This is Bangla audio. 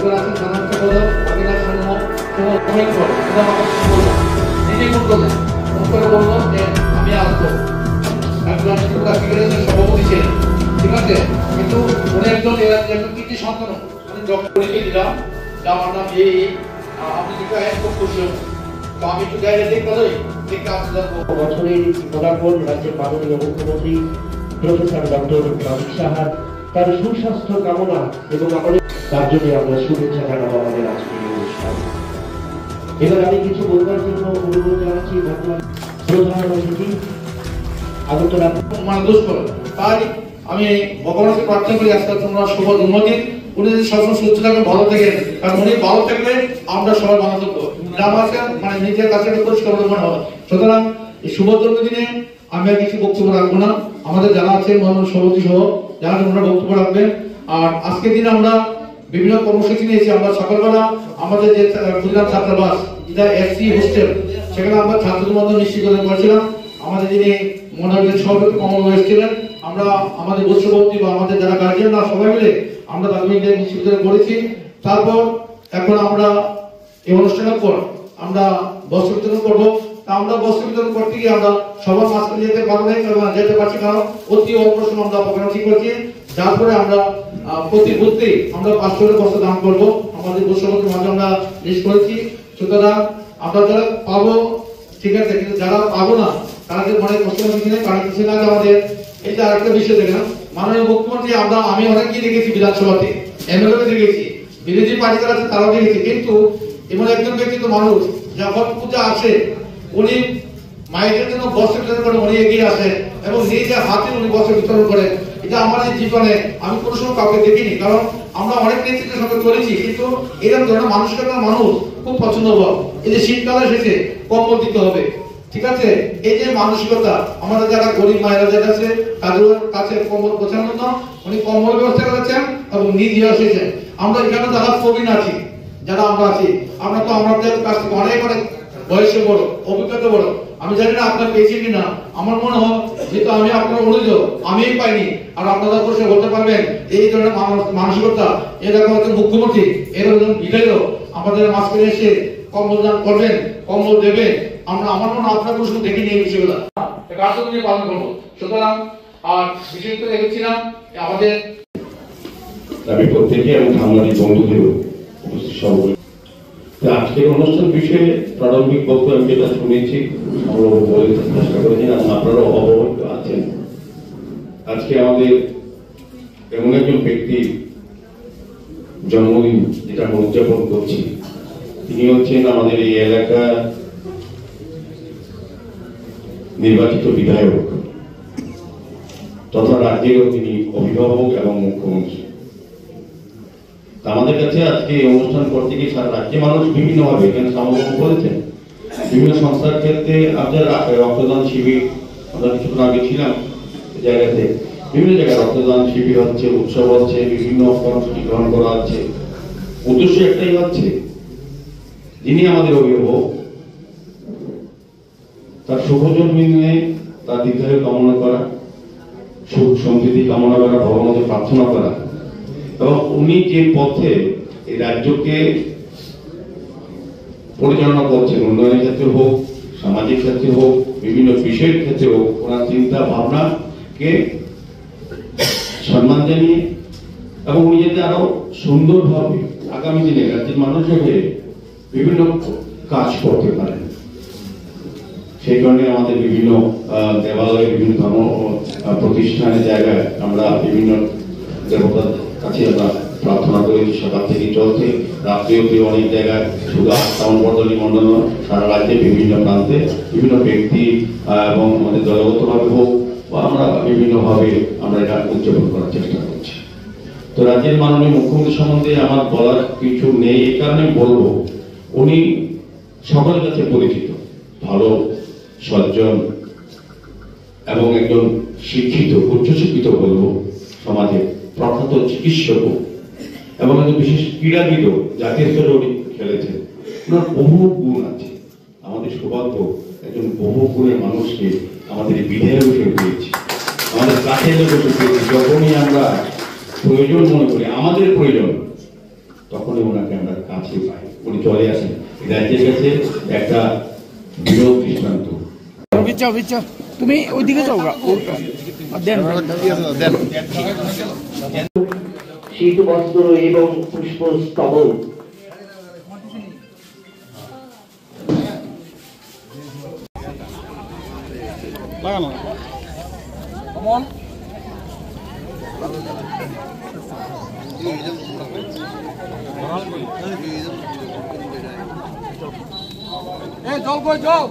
একজন আছেন সাধারণ সম্পাদক অবিনাশ শর্মা নিজে ফোন করলেন, ফোন করে বললো যে আমি আসবো, একজন সভাপতি ছিলেন, ঠিক আছে। কিন্তু উনি একজন কৃতি সন্তান, উনি ডক্টরকে দিলাম যে আমার নাম এই, আপনি যেটা খুব খুশি হন, তো আমি একটু গাইলে দেখতে বছরের পদার্পণ রাজ্যের মাননীয় মুখ্যমন্ত্রী প্রফেসর ডক্টর মানিক সাহার তার সুস্বাস্থ্য কামনা এবং আমাদের তার জন্য আমরা শুভেচ্ছা জানাবো আমাদের আজকের অনুষ্ঠান। এবার আমি কিছু বলবার জন্য অনুরোধ জানাচ্ছি প্রধান অতিথি আগরতলা দুষ্কর, তাই আমি ভগবানকে প্রার্থনা করি আজকে তোমরা শুভ উন্নতি, উনি যদি সবসময় সুস্থ থাকেন, ভালো থাকেন, কারণ উনি ভালো থাকলে আমরা সবাই ভালো থাকবো, মানে নিজের কাছে পরিষ্কার মনে হয়। সুতরাং এই শুভ জন্মদিনে আমি আর কিছু বক্তব্য রাখবো না, আমাদের যারা আছে মহামান্য সভাপতি সহ যারা তোমরা বক্তব্য রাখবেন। আর আজকের দিনে আমরা বিভিন্ন কর্মসূচি নিয়েছি। আমরা সকালবেলা আমাদের যে গুজরাট ছাত্রাবাস যেটা এসসি হোস্টেল, সেখানে আমরা ছাত্রদের মধ্যে নিশ্চিতকরণ করেছিলাম। আমাদের যিনি মনোরঞ্জন সভাপতি কমল এসেছিলেন, আমরা আমাদের বর্ষবর্তী বা আমাদের যারা গার্জিয়ানরা সবাই মিলে আমরা তাদের নিশ্চিতকরণ করেছি। তারপর এখন আমরা এই অনুষ্ঠানের পর আমরা বস্ত্র বিতরণ করবো। আমরা বস্ত্র বিতরণ করতে গিয়ে আমরা সবার মাঝখানে যেতে পারছি, কারণ অতি অল্প সময় আমরা প্রোগ্রাম ঠিক করছি। তারপরে আমরা প্রতি বুথে আমরা 500 বস্ত্র দান করবো, আমাদের বর্ষবর্তীর মাঝে আমরা লিস্ট করেছি। সুতরাং আমরা যারা পাবো ঠিক আছে, কিন্তু যারা পাবো না তাদের মনে কষ্ট কিছু নেই, কারণ কিছু না আমাদের এই যে আরেকটা বিষয় দেখলাম মাননীয় মুখ্যমন্ত্রী, আমি অনেককে দেখেছি বিধানসভাতে, এমএলএ দেখেছি, বিরোধী পার্টি যারা আছে তারাও দেখেছি, কিন্তু এমন একজন ব্যক্তিত্ব মানুষ যখন পূজা আসে উনি মায়েদের জন্য বস্ত্র বিতরণ করে উনি এগিয়ে আসেন এবং নিজে হাতে উনি বস্ত্র বিতরণ করেন। এটা আমার এই জীবনে আমি কোনো সময় কাউকে দেখিনি, কারণ আমরা অনেক নেতৃত্বের সঙ্গে চলেছি, কিন্তু এরকম ধরনের মানুষকে মানুষ খুব পছন্দ হবে। এই যে শীতকালে এসেছে কম্বল দিতে হবে, ঠিক আছে, এই যে মানসিকতা আমাদের যারা গরিব মায়েরা যারা আছে তাদের কাছে কম্বল পৌঁছানোর জন্য উনি কম্বল ব্যবস্থা করেছেন এবং নিজে এসেছেন। আমরা এখানে যারা প্রবীণ আছি, যারা আমরা আছি, আমরা তো আমাদের কাছ থেকে অনেক অনেক বয়সে বড়, অভিজ্ঞতা বড়। আমি জানি না আপনার পেয়েছেন কিনা, আমার মনে হয় যেহেতু আমি আপনার অনুযোগ আমি পাইনি, আর আপনারা বসে বলতে পারবেন এই ধরনের মানসিকতা এরকম একটা মুখ্যমন্ত্রী এরকম বিধায়ক আমাদের মাঝখানে এসে কম্বল দান করবেন, কম্বল দেবেন। আমরা আমার মনে হয় আপনার কোনো সময় দেখিনি এই বিষয়গুলো, কার্যক্রম পালন করবো। সুতরাং আর বিশেষ করে দেখেছিলাম আমাদের আমি প্রত্যেকে এবং সাংবাদিক বন্ধুদের উপস্থিত সভাপতি আজকের অনুষ্ঠান বিষয়ে প্রারম্ভিক বক্তব্য আমি যেটা শুনেছি বলে চেষ্টা করেছেন, আপনারাও অবগত আছেন। আজকে আমাদের এমন একজন ব্যক্তি জন্মদিন যেটা উদযাপন করছি, তিনি হচ্ছেন আমাদের এই এলাকার নির্বাচিত বিধায়ক তথা রাজ্যেরও তিনি অভিভাবক এবং মুখ্যমন্ত্রী। আমাদের কাছে আজকে এই অনুষ্ঠান করতে গিয়ে সারা রাজ্যে মানুষ বিভিন্নভাবে এখানে সমাগম করেছেন। বিভিন্ন সংস্থার ক্ষেত্রে আপনার রক্তদান শিবির, আমরা কিছুক্ষণ আগে ছিলাম জায়গাতে, বিভিন্ন জায়গায় রক্তদান শিবির হচ্ছে, উৎসব হচ্ছে, বিভিন্ন কর্মসূচি গ্রহণ করা হচ্ছে। উদ্দেশ্য একটাই হচ্ছে যিনি আমাদের অভিভাবক তার শুভ জন্মদিনে তার দীর্ঘায়ু কামনা করা, সুখ সমৃদ্ধি কামনা করা, ভগবানের প্রার্থনা করা, এবং উনি যে পথে এই রাজ্যকে পরিচালনা করছেন, উন্নয়নের ক্ষেত্রে হোক, সামাজিক ক্ষেত্রে হোক, বিভিন্ন বিষয়ের ক্ষেত্রে হোক, ওনার চিন্তা ভাবনাকে সম্মান জানিয়ে এবং উনি যাতে আরো সুন্দরভাবে আগামী দিনে রাজ্যের মানুষকে বিভিন্ন কাজ করতে পারেন, সেই কারণে আমাদের বিভিন্ন দেবালয়ে, বিভিন্ন ধর্ম প্রতিষ্ঠানের জায়গায় আমরা বিভিন্ন দেবতার কাছে আমরা প্রার্থনা করেছি। সকাল থেকে চলছে, রাত্রিও অনেক জায়গায়, শুধু টাউন বর্ধনী মন্ডল সারা রাজ্যে বিভিন্ন প্রান্তে বিভিন্ন ব্যক্তি এবং আমাদের দলগতভাবে হোক বা আমরা বিভিন্নভাবে আমরা এটা উদযাপন করার চেষ্টা করছি। তো রাজ্যের মাননীয় মুখ্যমন্ত্রী সম্বন্ধে আমার বলার কিছু নেই, এই কারণে বলবো উনি সকলের কাছে পরিচিত, ভালো, সজ্জন এবং একজন শিক্ষিত, উচ্চশিক্ষিত বলবো, সমাজে প্রখ্যাত চিকিৎসক এবং একজন বিশেষ ক্রীড়াবিদ, জাতীয় স্তরে উনি খেলেছেন। ওনার বহু গুণ আছে। আমাদের সৌভাগ্য একজন বহু গুণের মানুষকে আমাদের বিধায়ক হিসেবে পেয়েছি, আমাদের কাছে বসে পেয়েছি। যখনই আমরা প্রয়োজন মনে করি, আমাদের প্রয়োজন, তখনই ওনাকে আমরা কাছে পাই, উনি চলে আসেন। রাজ্যের কাছে একটা বিরোধ দৃষ্টান্ত। তুমি ওইদিকে যাও দেন শীত বস্ত্র এবং পুষ্পস্তবক জল কই জল